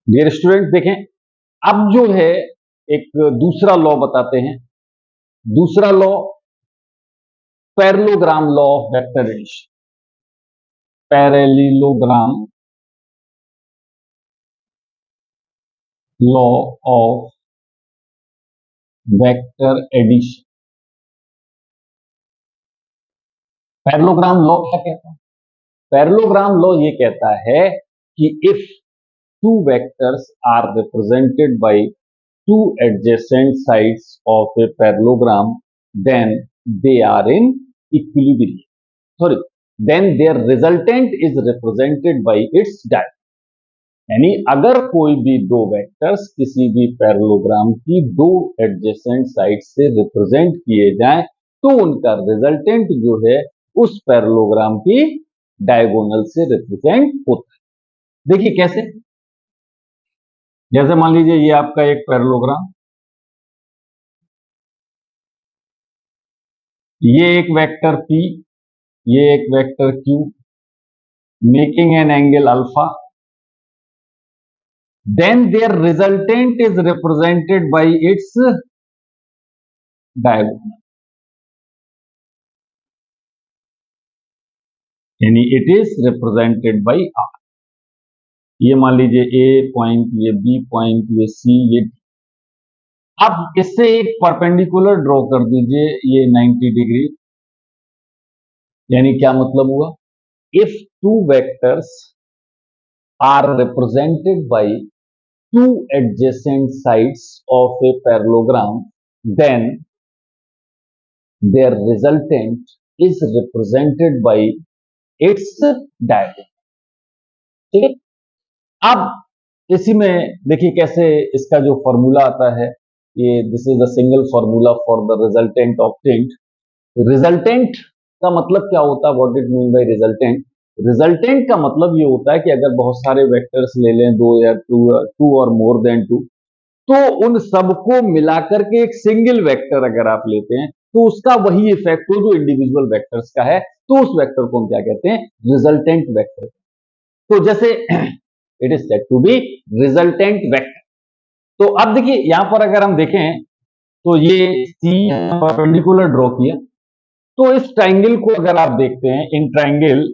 Dear student देखें, अब जो है एक दूसरा लॉ बताते हैं। दूसरा law parallelogram law of vector addition. Parallelogram law of vector addition. Parallelogram law क्या कहता है? पैरेललोग्राम लॉ ये कहता है कि if two vectors are represented by two adjacent sides of a parallelogram, then they are in equilibrium. Sorry, then their resultant is represented by its diagonal. यानी अगर कोई भी दो वेक्टर्स किसी भी पैरेललोग्राम की दो एडजेसेंट साइड से रिप्रेजेंट किए जाएं तो उनका रिजल्टेंट जो है उस पैरेललोग्राम की डायगोनल से रिप्रेजेंट होता है। देखिए कैसे, जैसे मान लीजिए ये आपका एक पैरेललोग्राम, ये एक वेक्टर P, ये एक vector Q, making an angle alpha, then their resultant is represented by its diagonal, यानी it is represented by R। ये मान लीजिए A पॉइंट, ये B पॉइंट, ये C, ये D। अब इससे एक परपेंडिकुलर ड्रॉ कर दीजिए, ये 90 डिग्री। यानी क्या मतलब हुआ? If two vectors are represented by two adjacent sides of a parallelogram, then their resultant is represented by its diagonal। ठीक है, अब इसी में देखिए कैसे इसका जो फॉर्मूला आता है, ये this is the single formula for the resultant obtained. Resultant का मतलब क्या होता है? What it mean by resultant? Resultant का मतलब ये होता है कि अगर बहुत सारे वेक्टर्स ले लें, दो या टू और मोर देन टू, तो उन सबको मिलाकर के एक सिंगल वेक्टर अगर आप लेते हैं तो उसका वही इफेक्ट हो जो इंडिविजुअल वेक्टर्स का है, तो उस वेक्टर को हम क्या कहते हैं? Resultant vector. तो जैसे it is said to be resultant vector. तो अब देखिए यहां पर अगर हम देखें तो ये सी परपेंडिकुलर ड्रॉ किया, तो इस ट्राइंगल को अगर आप देखते हैं, इन ट्राइंगल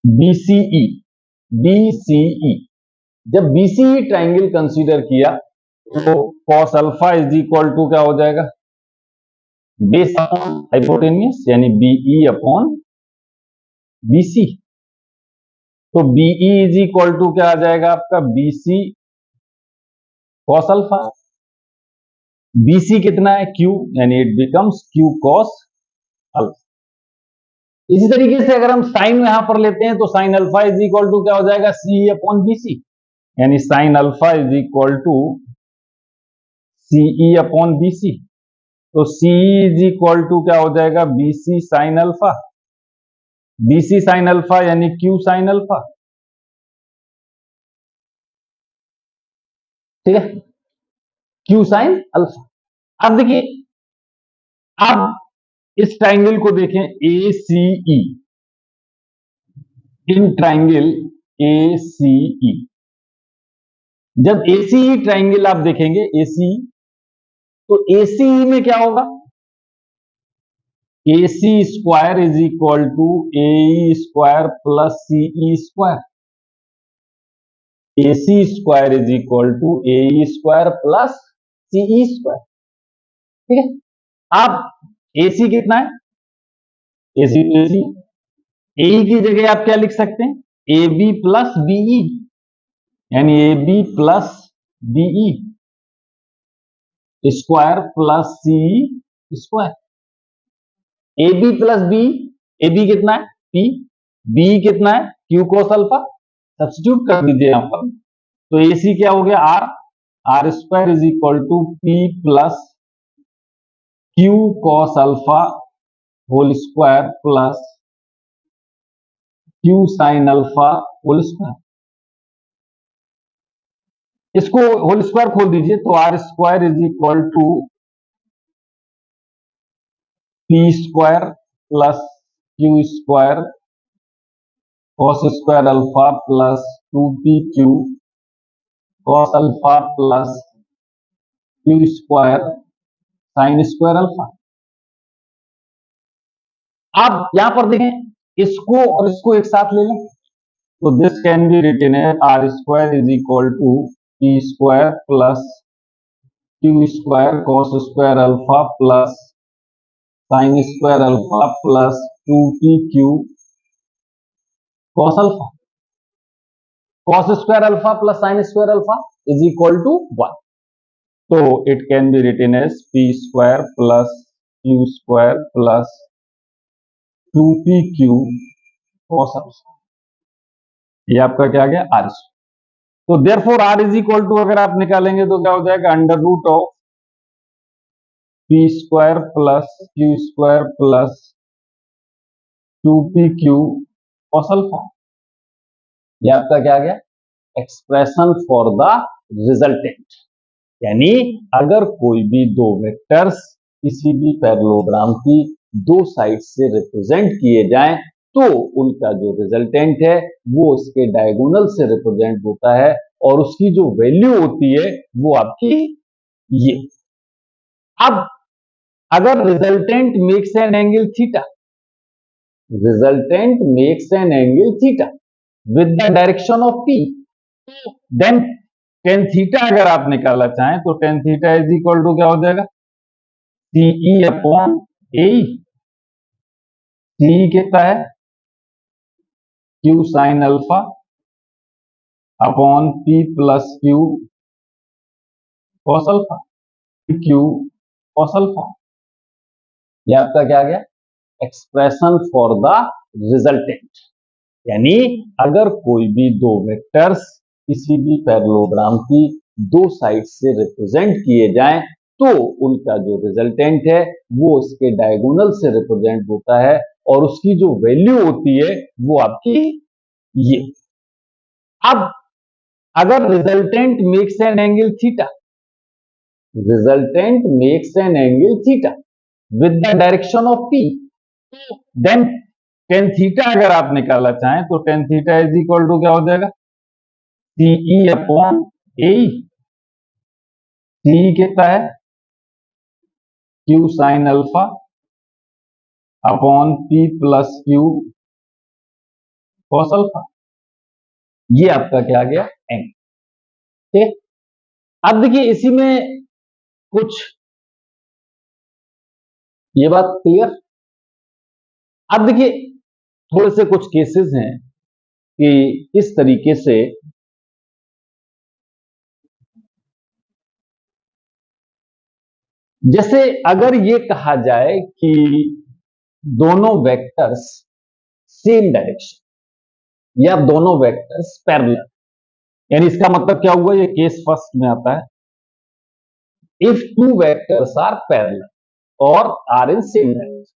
बीसीई, बीसीई, जब बीसीई ट्राइंगल कंसीडर किया तो cos alpha is equal to क्या हो जाएगा? बेस अपॉन हाइपोटेन्यूस, यानी बीई अपॉन बीसी। तो बीई इज इक्वल टू क्या आ जाएगा आपका? BC cos alpha. बीसी कितना है? Q, यानी it becomes Q cos alpha. इसी तरीके से अगर हम साइन यहां पर लेते हैं तो sine alpha is equal to क्या हो जाएगा? सी अपॉन बीसी, यानी sine alpha is equal to CE upon BC. तो सीई इज इक्वल टू क्या हो जाएगा? BC sine alpha. BC sine alpha यानी क्यू साइन अल्फा। ठीक है, क्यू साइन अल्फा। अब देखिए, अब इस ट्राइंगल को देखें, ए सी ई, इन ट्राइंगल ए सी ई, जब एसीई ट्राइंगल आप देखेंगे एसी, तो एसीई में क्या होगा? A C square is equal to A square plus CE square. A C square is equal to A square plus CE square. ठीक है, अब एसी कितना है? एसी एसी, ए की जगह आप क्या लिख सकते हैं? ए बी प्लस बीई, यानी A B plus BE square plus CE square. A B plus B, A B कितना है? पी, बी कितना है? Q cos alpha. सब्स्टिट्यूट कर दीजिए यहां पर, तो ए सी क्या हो गया? R, R square is equal to p plus Q cos alpha whole square plus q sine alpha whole square. इसको होल स्क्वायर खोल दीजिए, तो R square is equal to p square plus Q square cos square alpha plus 2pq cos alpha plus Q square sine square alpha. आप यहां पर देखें, इसको और इसको एक साथ ले लें तो this can be written as R square is equal to p square plus Q square cos square alpha plus sine square alpha plus 2pq cos alpha. Cos square alpha plus sine square alpha is equal to 1। तो it can be written as p square plus Q square plus 2pq cos alpha. ये आपका क्या आ गया, R square. तो therefore R is equal to अगर आप निकालेंगे तो क्या हो जाएगा, under root of P square plus Q square plus 2pq cos alpha. ये आपका क्या आ गया, एक्सप्रेशन फॉर द रिजल्टेंट। यानी अगर कोई भी दो वेक्टर्स किसी भी पैरेललोग्राम की दो साइड से रिप्रेजेंट किए जाएं तो उनका जो रिजल्टेंट है वो उसके डायगोनल से रिप्रेजेंट होता है और उसकी जो वैल्यू होती है वो आपकी ये। अब अगर resultant makes an angle theta, resultant makes an angle theta with the direction of P, then tan theta अगर आप निकालना चाहें तो tan theta is equal to क्या हो जाएगा, सीई अपॉन ए। सीई कितना है, Q sine alpha upon P plus Q cos alpha, q cos alpha. ये आपका क्या आ गया, एक्सप्रेशन फॉर द रिजल्टेंट। यानी अगर कोई भी दो वेक्टर्स किसी भी पैरेललोग्राम की दो साइड से रिप्रेजेंट किए जाएं तो उनका जो रिजल्टेंट है वो उसके डायगोनल से रिप्रेजेंट होता है और उसकी जो वैल्यू होती है वो आपकी ये। अब अगर resultant makes an angle theta, resultant makes an angle theta with the direction of P, then tan theta अगर आप निकालना चाहें तो tan theta is equal to क्या हो जाएगा, सीई अपॉन ए। सीई कितना है, Q sine alpha upon P plus Q cos alpha. ये आपका क्या आ गया, एंगल। ठीक, अब देखिए इसी में कुछ, ये बात क्लियर। अब देखिए थोड़े से कुछ केसेस हैं कि इस तरीके से जैसे अगर ये कहा जाए कि दोनों वेक्टर्स सेम डायरेक्शन या दोनों वेक्टर्स पैरेलल, यानी इसका मतलब क्या हुआ, ये केस फर्स्ट में आता है, if two vectors are parallel और आर इन सेम डायरेक्शन।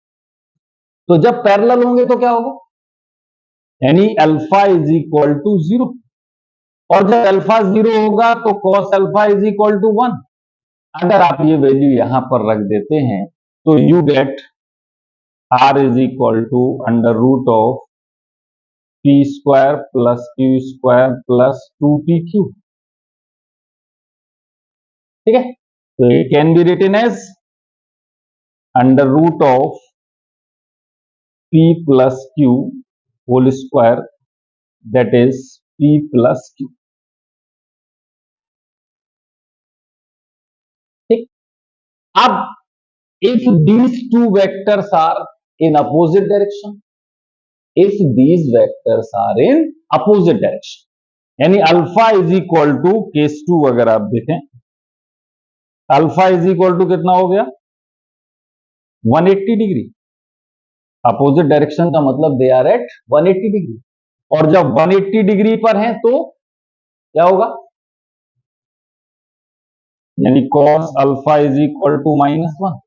तो जब पैरेलल होंगे तो क्या होगा, यानी अल्फा इज इक्वल टू 0, और जब अल्फा 0 होगा तो cos alpha is equal to 1। अगर आप ये वैल्यू यहां पर रख देते हैं तो you get R is equal to under root of P square plus Q square plus 2pq। ठीक है, तो it can be written as under root of p plus Q whole square, that is p plus Q. ठीक, अब if these two vectors are in opposite direction, if these vectors are in opposite direction, यानी alpha is equal to case 2 अगर आप देखें, alpha is equal to कितना हो गया, 180 degree. Opposite direction का मतलब दे आर एट 180 डिग्री, और जब 180 डिग्री पर हैं तो क्या होगा, यानी cos alpha is equal to -1,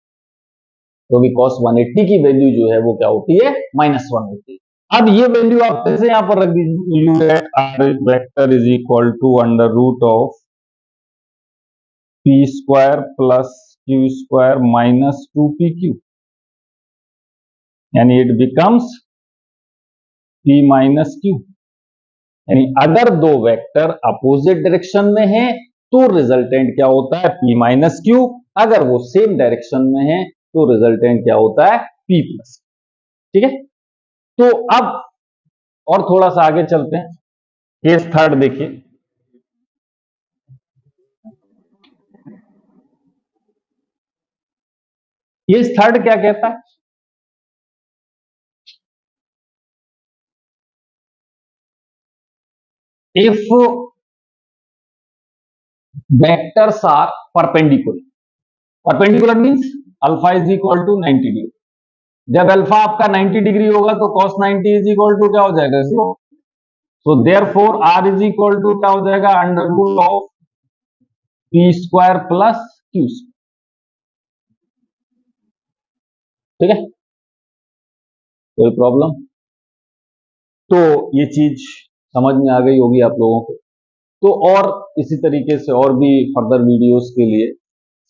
क्योंकि cos 180 की वैल्यू जो है वो क्या होती है, -1 होती है। अब ये वैल्यू आप कैसे यहां पर रख दीजिए, you get R vector is equal to under root of P square plus Q square minus 2pq, यानी it becomes P minus Q। यानी अगर दो वेक्टर अपोजिट डायरेक्शन में हैं तो रिजल्टेंट क्या होता है? P minus Q। अगर वो सेम डायरेक्शन में है तो रिजल्टेंट क्या होता है? P plus. ठीक है, तो अब और थोड़ा सा आगे चलते हैं। केस थर्ड देखिए। केस थर्ड क्या कहता है? If vectors are perpendicular, perpendicular means alpha is equal to 90 degree. जब अल्फा आपका 90 डिग्री होगा तो cos 90 इज इक्वल टू क्या हो जाएगा? 0। So therefore r is equal to क्या हो जाएगा? Under root of p square plus q। ठीक है, कोई प्रॉब्लम? तो ये चीज समझ में आ गई होगी आप लोगों को। तो और इसी तरीके से और भी फर्दर वीडियोस के लिए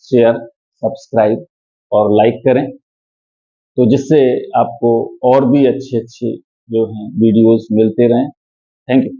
शेयर, सब्सक्राइब और लाइक करें, तो जिससे आपको और भी अच्छे अच्छे जो हैं वीडियोस मिलते रहें। Thank you.